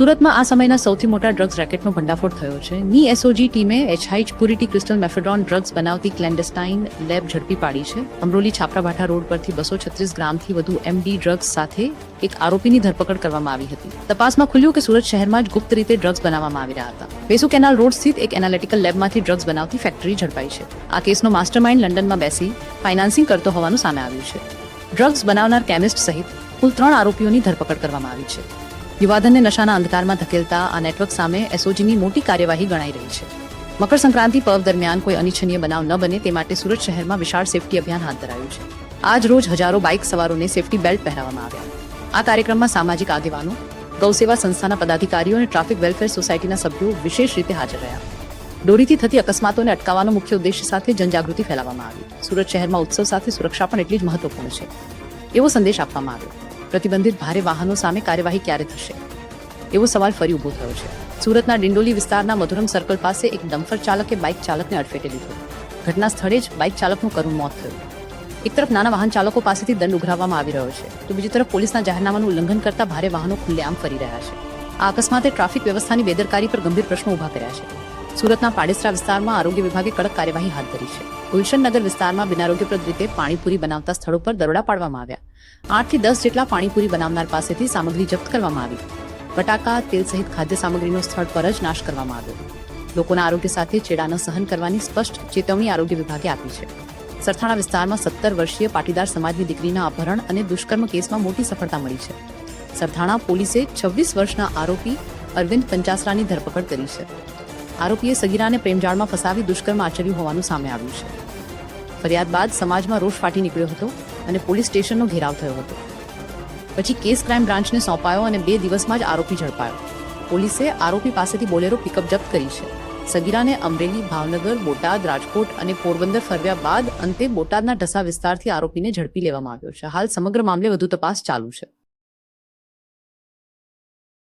સુરતમાં આ સમયના સૌથી મોટા ડ્રગ્સ રેકેટનો ભંડાફોડ થયો છે. ની એસઓજી ટીમે એચહાઇચ પુરિટી ક્રિસ્ટલ મેફેડ્રોન ડ્રગ્સ બનાવતી ક્લેન્ડેસ્ટાઇન લેબ ઝડપી પાડી છે. અમરોલી છાપરાભાઠા રોડ પરથી 236 ગ્રામથી વધુ એમડી ડ્રગ્સ સાથે એક આરોપીની ધરપકડ કરવામાં આવી હતી. તપાસમાં ખુલ્યું કે સુરત શહેરમાં જ ગુપ્ત રીતે ડ્રગ્સ બનાવવામાં આવી રહ્યા હતા. વેસુ કેનાલ રોડ સ્થિત એક એનાલિટિકલ લેબમાંથી ડ્રગ્સ બનાવતી ફેક્ટરી ઝડપાઈ છે. આ કેસનો માસ્ટરમાઇન્ડ લંડનમાં બેસી ફાઇનાન્સિંગ કરતો હોવાનું સામે આવ્યું છે. ડ્રગ્સ બનાવનાર કેમિસ્ટ સહિત કુલ 3 આરોપીઓની ધરપકડ કરવામાં આવી છે. યુવાધનને નશાના અંધકારમાં ધકેલતા આ નેટવર્ક સામે એસઓજીની મોટી કાર્યવાહી ગણાઈ રહી છે. મકર સંક્રાંતિ પર્વ દરમિયાન કોઈ અનિચ્છનીય બનાવ ન બને તે માટે સુરત શહેરમાં વિશાળ સેફટી અભિયાન હાથ ધરાયું છે. આજ રોજ હજારો બાઇક સવારોને સેફટી બેલ્ટ પહેરાવવામાં આવ્યા. આ કાર્યક્રમમાં સામાજિક આગેવાનો, ગૌસેવા સંસ્થાના પદાધિકારીઓ અને ટ્રાફિક વેલફેર સોસાયટીના સભ્યો વિશેષ રીતે હાજર રહ્યા. દોરીથી થતી અકસ્માતોને અટકાવવાનો મુખ્ય ઉદ્દેશ્ય સાથે જનજાગૃતિ ફેલાવવામાં આવી. સુરત શહેરમાં ઉત્સવ સાથે સુરક્ષા પણ એટલી જ મહત્વપૂર્ણ છે એવો સંદેશ આપવામાં આવ્યો. પ્રતિબંધિત ભારે વાહનો સામે કાર્યવાહી ક્યારે થશે એવો સવાલ ફરી ઊભો થયો છે. સુરતના ડિંડોલી વિસ્તારના મધુરમ સર્કલ પાસે એક ડમ્ફર ચાલકે બાઇક ચાલકને અડફેટે લીધો. ઘટના સ્થળે જ બાઇક ચાલકનું કરુણ મોત થયું. એક તરફ નાના વાહન ચાલકો પાસેથી દંડ ઉઘરાવવામાં આવી રહ્યો છે, તો બીજી તરફ પોલીસના જાહેરનામાનું ઉલ્લંઘન કરતા ભારે વાહનો ખુલ્લેઆમ ફરી રહ્યા છે. આ અકસ્માતે ટ્રાફિક વ્યવસ્થાની બેદરકારી પર ગંભીર પ્રશ્નો ઊભા કર્યા છે. સુરતના પાડેસરા વિસ્તારમાં આરોગ્ય વિભાગે કડક કાર્યવાહી હાથ ધરી છે. ગુલશનનગર વિસ્તારમાં બિનારોગ્યપ્રદ રીતે પાણીપુરી બનાવતા સ્થળો પર દરોડા પાડવામાં આવ્યા. 8 થી 10 જેટલા પાણીપુરી બનાવનાર પાસેથી સામગ્રી જપ્ત કરવામાં આવી. બટાકા, તેલ સહિત ખાદ્ય સામગ્રીનો સ્થળ પર જ નાશ કરવામાં આવ્યો. લોકોના આરોગ્ય સાથે ચેડા ન સહન કરવાની સ્પષ્ટ ચેતવણી આરોગ્ય વિભાગે આપી છે. સરથાણા વિસ્તારમાં 17 વર્ષીય પાટીદાર સમાજની દીકરીના અપહરણ અને દુષ્કર્મ કેસમાં મોટી સફળતા મળી છે. સરથાણા પોલીસે 26 વર્ષના આરોપી અરવિંદ પંચાસરાની ધરપકડ કરી છે. આરોપીએ સગીરાને પ્રેમજાળમાં ફસાવી દુષ્કર્મ આચર્યું હોવાનું સામે આવ્યું છે. ફરિયાદ બાદ સમાજમાં રોષ ફાટી નીકળ્યો હતો અને પોલીસ સ્ટેશનનો ઘેરાવ થયો હતો. પછી કેસ ક્રાઇમ બ્રાન્ચને સોંપાયો અને 2 દિવસમાં જ આરોપી ઝડપાયો. પોલીસે આરોપી પાસેથી બોલેરો પિકઅપ જપ્ત કરી છે. સગીરાને અમરેલી, ભાવનગર, બોટાદ, રાજકોટ અને પોરબંદર ફરવ્યા બાદ અંતે બોટાદના ઢસા વિસ્તારથી આરોપીને ઝડપી લેવામાં આવ્યો છે. હાલ સમગ્ર મામલે વધુ તપાસ ચાલુ છે.